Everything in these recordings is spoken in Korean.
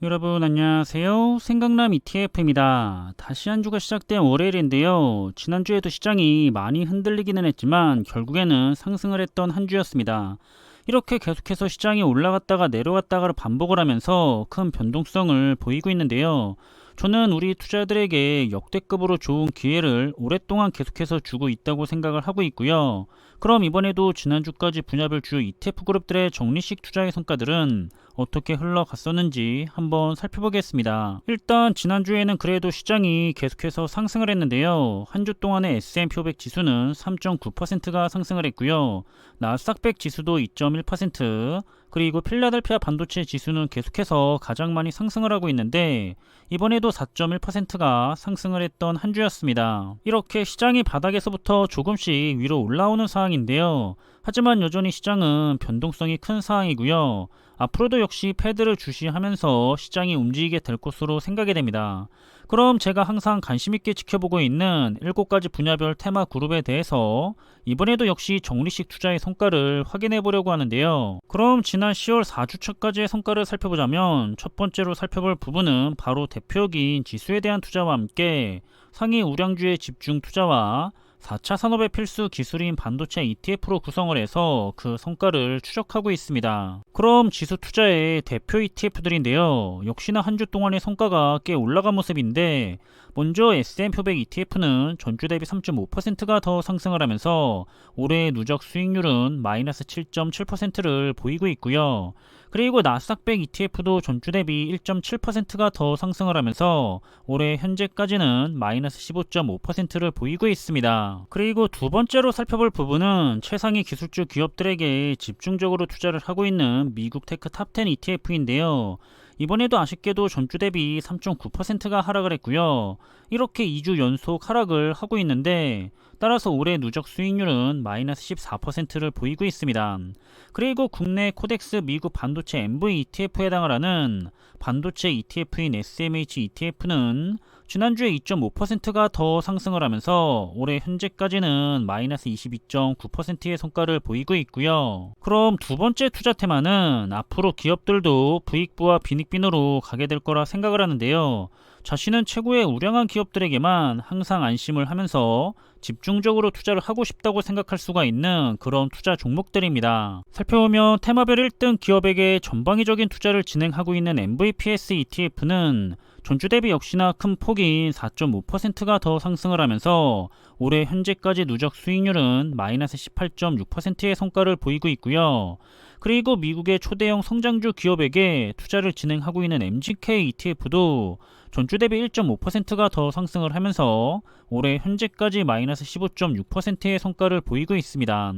여러분 안녕하세요. 생강남 ETF입니다. 다시 한 주가 시작된 월요일인데요. 지난주에도 시장이 많이 흔들리기는 했지만 결국에는 상승을 했던 한 주였습니다. 이렇게 계속해서 시장이 올라갔다가 내려왔다가를 반복을 하면서 큰 변동성을 보이고 있는데요. 저는 우리 투자들에게 역대급으로 좋은 기회를 오랫동안 계속해서 주고 있다고 생각을 하고 있고요. 그럼 이번에도 지난주까지 분야별 주요 ETF 그룹들의 정리식 투자의 성과들은 어떻게 흘러갔었는지 한번 살펴보겠습니다. 일단 지난주에는 그래도 시장이 계속해서 상승을 했는데요. 한 주 동안의 S&P 500 지수는 3.9%가 상승을 했고요. 나스닥 100 지수도 2.1%, 그리고 필라델피아 반도체 지수는 계속해서 가장 많이 상승을 하고 있는데 이번에도 4.1%가 상승을 했던 한 주였습니다. 이렇게 시장이 바닥에서부터 조금씩 위로 올라오는 상황인데요. 하지만 여전히 시장은 변동성이 큰 상황이고요. 앞으로도 역시 패드를 주시하면서 시장이 움직이게 될 것으로 생각이 됩니다. 그럼 제가 항상 관심있게 지켜보고 있는 7가지 분야별 테마 그룹에 대해서 이번에도 역시 정리식 투자의 성과를 확인해 보려고 하는데요. 그럼 지난 10월 4주차까지의 성과를 살펴보자면 첫 번째로 살펴볼 부분은 바로 대표적인 지수에 대한 투자와 함께 상위 우량주의 집중 투자와 4차 산업의 필수 기술인 반도체 ETF로 구성을 해서 그 성과를 추적하고 있습니다. 그럼 지수 투자의 대표 ETF들인데요. 역시나 한 주 동안의 성과가 꽤 올라간 모습인데 먼저 S&P 500 ETF는 전주 대비 3.5%가 더 상승을 하면서 올해의 누적 수익률은 마이너스 7.7%를 보이고 있고요. 그리고 나스닥 100 ETF도 전주 대비 1.7%가 더 상승을 하면서 올해 현재까지는 마이너스 15.5%를 보이고 있습니다. 그리고 두 번째로 살펴볼 부분은 최상위 기술주 기업들에게 집중적으로 투자를 하고 있는 미국 테크 탑10 ETF인데요. 이번에도 아쉽게도 전주 대비 3.9%가 하락을 했고요. 이렇게 2주 연속 하락을 하고 있는데 따라서 올해 누적 수익률은 마이너스 14%를 보이고 있습니다. 그리고 국내 코덱스 미국 반도체 MV ETF에 해당을 하는 반도체 ETF인 SMH ETF는 지난주에 2.5%가 더 상승을 하면서 올해 현재까지는 마이너스 22.9%의 성과를 보이고 있고요. 그럼 두 번째 투자 테마는 앞으로 기업들도 부익부와 빈익빈으로 가게 될 거라 생각을 하는데요. 자신은 최고의 우량한 기업들에게만 항상 안심을 하면서 집중적으로 투자를 하고 싶다고 생각할 수가 있는 그런 투자 종목들입니다. 살펴보면 테마별 1등 기업에게 전방위적인 투자를 진행하고 있는 MVPS ETF는 전주 대비 역시나 큰 폭인 4.5%가 더 상승을 하면서 올해 현재까지 누적 수익률은 마이너스 18.6%의 성과를 보이고 있고요. 그리고 미국의 초대형 성장주 기업에게 투자를 진행하고 있는 MGK ETF도 전주 대비 1.5%가 더 상승을 하면서 올해 현재까지 마이너스 15.6%의 성과를 보이고 있습니다.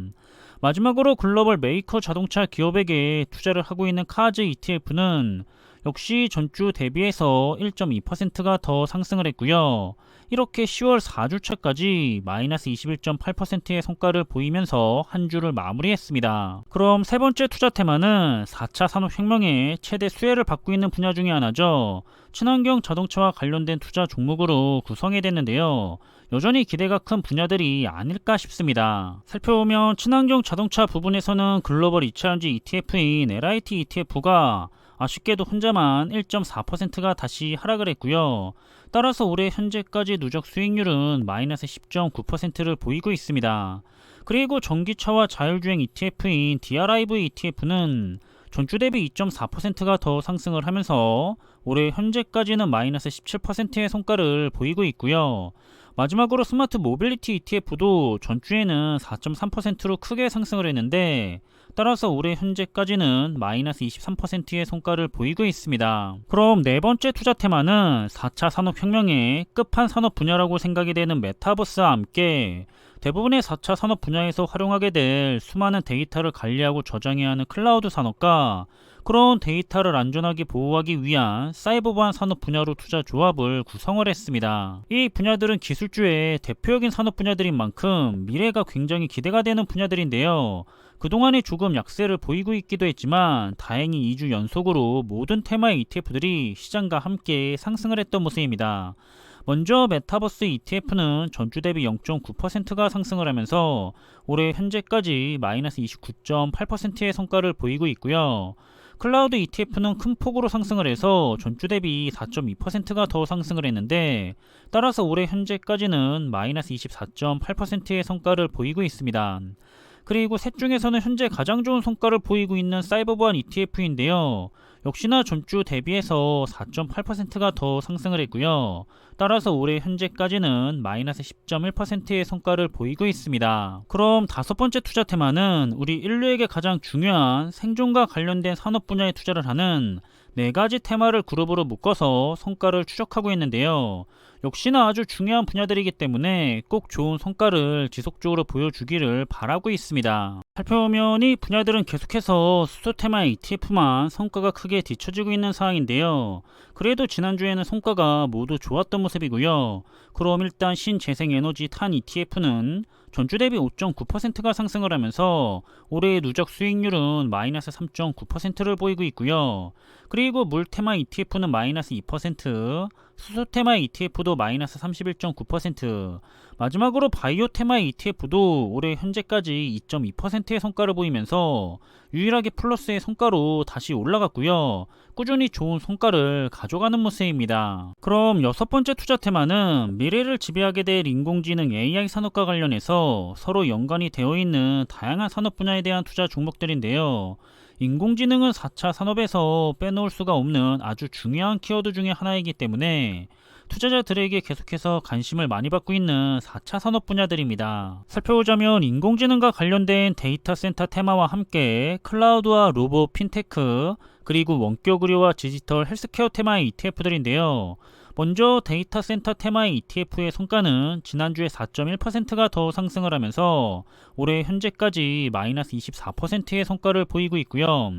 마지막으로 글로벌 메이커 자동차 기업에게 투자를 하고 있는 카즈 ETF는 역시 전주 대비해서 1.2%가 더 상승을 했고요. 이렇게 10월 4주차까지 마이너스 21.8%의 성과를 보이면서 한 주를 마무리했습니다. 그럼 세 번째 투자 테마는 4차 산업혁명의 최대 수혜를 받고 있는 분야 중에 하나죠. 친환경 자동차와 관련된 투자 종목으로 구성이 됐는데요. 여전히 기대가 큰 분야들이 아닐까 싶습니다. 살펴보면 친환경 자동차 부분에서는 글로벌 2차전지 ETF인 LIT ETF가 아쉽게도 혼자만 1.4%가 다시 하락을 했고요. 따라서 올해 현재까지 누적 수익률은 마이너스 10.9%를 보이고 있습니다. 그리고 전기차와 자율주행 ETF인 DRIV ETF는 전주 대비 2.4%가 더 상승을 하면서 올해 현재까지는 마이너스 17%의 성과를 보이고 있고요. 마지막으로 스마트 모빌리티 ETF도 전주에는 4.3%로 크게 상승을 했는데 따라서 올해 현재까지는 마이너스 23%의 성과를 보이고 있습니다. 그럼 네 번째 투자 테마는 4차 산업혁명의 끝판 산업 분야라고 생각이 되는 메타버스와 함께 대부분의 4차 산업 분야에서 활용하게 될 수많은 데이터를 관리하고 저장해야 하는 클라우드 산업과 그런 데이터를 안전하게 보호하기 위한 사이버 보안 산업 분야로 투자 조합을 구성을 했습니다. 이 분야들은 기술주의 대표적인 산업 분야들인 만큼 미래가 굉장히 기대가 되는 분야들인데요. 그동안에 조금 약세를 보이고 있기도 했지만 다행히 2주 연속으로 모든 테마의 ETF들이 시장과 함께 상승을 했던 모습입니다. 먼저 메타버스 ETF는 전주 대비 0.9%가 상승을 하면서 올해 현재까지 마이너스 29.8%의 성과를 보이고 있고요. 클라우드 ETF는 큰 폭으로 상승을 해서 전주 대비 4.2%가 더 상승을 했는데, 따라서 올해 현재까지는 마이너스 24.8%의 성과를 보이고 있습니다. 그리고 셋 중에서는 현재 가장 좋은 성과를 보이고 있는 사이버보안 ETF인데요. 역시나 전주 대비해서 4.8%가 더 상승을 했고요. 따라서 올해 현재까지는 마이너스 10.1%의 성과를 보이고 있습니다. 그럼 다섯 번째 투자 테마는 우리 인류에게 가장 중요한 생존과 관련된 산업 분야에 투자를 하는 네 가지 테마를 그룹으로 묶어서 성과를 추적하고 있는데요. 역시나 아주 중요한 분야들이기 때문에 꼭 좋은 성과를 지속적으로 보여주기를 바라고 있습니다. 살펴보면 이 분야들은 계속해서 수소 테마 ETF만 성과가 크게 뒤처지고 있는 상황인데요. 그래도 지난주에는 성과가 모두 좋았던 모습이고요. 그럼 일단 신재생에너지 탄 ETF는 전주 대비 5.9%가 상승을 하면서 올해의 누적 수익률은 마이너스 3.9%를 보이고 있고요. 그리고 물 테마 ETF는 마이너스 2%, 수소 테마 ETF도 마이너스 31.9%, 마지막으로 바이오 테마 ETF도 올해 현재까지 2.2%의 성과를 보이면서 유일하게 플러스의 성과로 다시 올라갔고요. 꾸준히 좋은 성과를 가져가는 모습입니다. 그럼 여섯 번째 투자 테마는 미래를 지배하게 될 인공지능 AI 산업과 관련해서 서로 연관이 되어 있는 다양한 산업 분야에 대한 투자 종목들인데요. 인공지능은 4차 산업에서 빼놓을 수가 없는 아주 중요한 키워드 중에 하나이기 때문에 투자자들에게 계속해서 관심을 많이 받고 있는 4차 산업 분야들입니다. 살펴보자면 인공지능과 관련된 데이터 센터 테마와 함께 클라우드와 로봇, 핀테크, 그리고 원격 의료와 디지털 헬스케어 테마의 ETF들인데요. 먼저 데이터 센터 테마의 ETF의 성과는 지난주에 4.1%가 더 상승을 하면서 올해 현재까지 마이너스 24%의 성과를 보이고 있고요.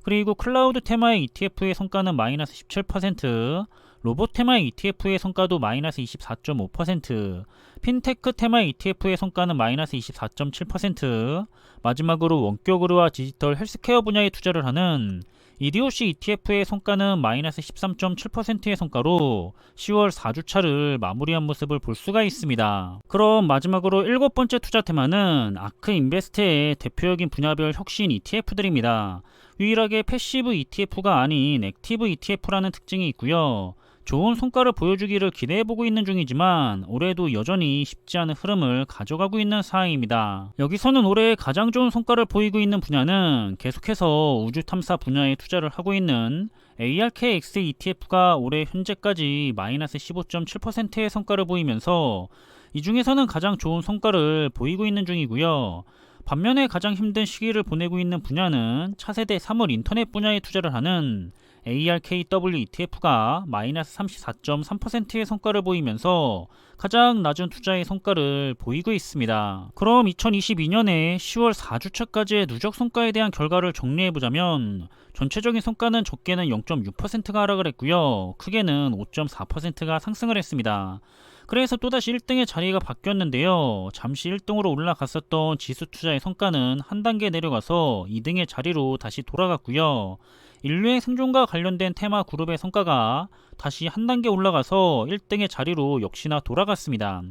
그리고 클라우드 테마의 ETF의 성과는 마이너스 17%, 로봇 테마의 ETF의 성과도 마이너스 24.5%, 핀테크 테마의 ETF의 성과는 마이너스 24.7%, 마지막으로 원격 의료와 디지털 헬스케어 분야에 투자를 하는 이디오시 ETF의 성과는 마이너스 13.7%의 성과로 10월 4주차를 마무리한 모습을 볼 수가 있습니다. 그럼 마지막으로 일곱 번째 투자 테마는 아크인베스트의 대표적인 분야별 혁신 ETF들입니다. 유일하게 패시브 ETF가 아닌 액티브 ETF라는 특징이 있고요. 좋은 성과를 보여주기를 기대해보고 있는 중이지만 올해도 여전히 쉽지 않은 흐름을 가져가고 있는 상황입니다. 여기서는 올해 가장 좋은 성과를 보이고 있는 분야는 계속해서 우주 탐사 분야에 투자를 하고 있는 ARKX ETF가 올해 현재까지 마이너스 15.7%의 성과를 보이면서 이 중에서는 가장 좋은 성과를 보이고 있는 중이고요. 반면에 가장 힘든 시기를 보내고 있는 분야는 차세대 사물 인터넷 분야에 투자를 하는 ARKW ETF가 마이너스 34.3%의 성과를 보이면서 가장 낮은 투자의 성과를 보이고 있습니다. 그럼 2022년에 10월 4주차까지의 누적 성과에 대한 결과를 정리해보자면 전체적인 성과는 적게는 0.6%가 하락을 했고요. 크게는 5.4%가 상승을 했습니다. 그래서 또다시 1등의 자리가 바뀌었는데요. 잠시 1등으로 올라갔었던 지수 투자의 성과는 한 단계 내려가서 2등의 자리로 다시 돌아갔고요. 인류의 생존과 관련된 테마 그룹의 성과가 다시 한 단계 올라가서 1등의 자리로 역시나 돌아갔습니다.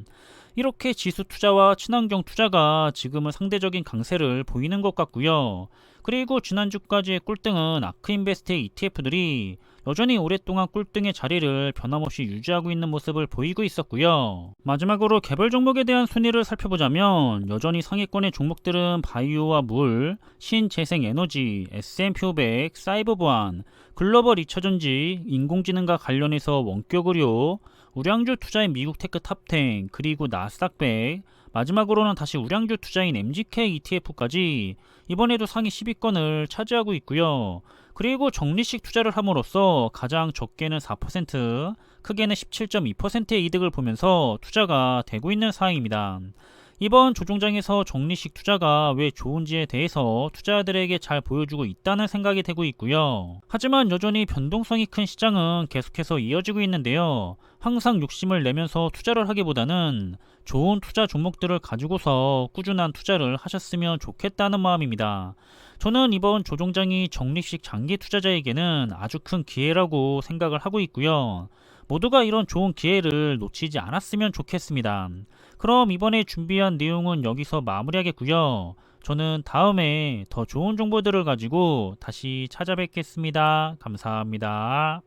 이렇게 지수 투자와 친환경 투자가 지금은 상대적인 강세를 보이는 것 같고요. 그리고 지난주까지의 꿀등은 아크인베스트의 ETF들이 여전히 오랫동안 꿀등의 자리를 변함없이 유지하고 있는 모습을 보이고 있었고요. 마지막으로 개별 종목에 대한 순위를 살펴보자면 여전히 상위권의 종목들은 바이오와 물, 신재생에너지, S&P 500, 사이버보안, 글로벌 2차전지, 인공지능과 관련해서 원격의료, 우량주 투자인 미국 테크 탑10, 그리고 나스닥 100, 마지막으로는 다시 우량주 투자인 MGK ETF까지 이번에도 상위 10위권을 차지하고 있고요. 그리고 적리식 투자를 함으로써 가장 적게는 4%, 크게는 17.2%의 이득을 보면서 투자가 되고 있는 상황입니다. 이번 조종장에서 적리식 투자가 왜 좋은지에 대해서 투자자들에게 잘 보여주고 있다는 생각이 되고 있고요. 하지만 여전히 변동성이 큰 시장은 계속해서 이어지고 있는데요. 항상 욕심을 내면서 투자를 하기보다는 좋은 투자 종목들을 가지고서 꾸준한 투자를 하셨으면 좋겠다는 마음입니다. 저는 이번 조종장이 적립식 장기 투자자에게는 아주 큰 기회라고 생각을 하고 있고요. 모두가 이런 좋은 기회를 놓치지 않았으면 좋겠습니다. 그럼 이번에 준비한 내용은 여기서 마무리하겠고요. 저는 다음에 더 좋은 정보들을 가지고 다시 찾아뵙겠습니다. 감사합니다.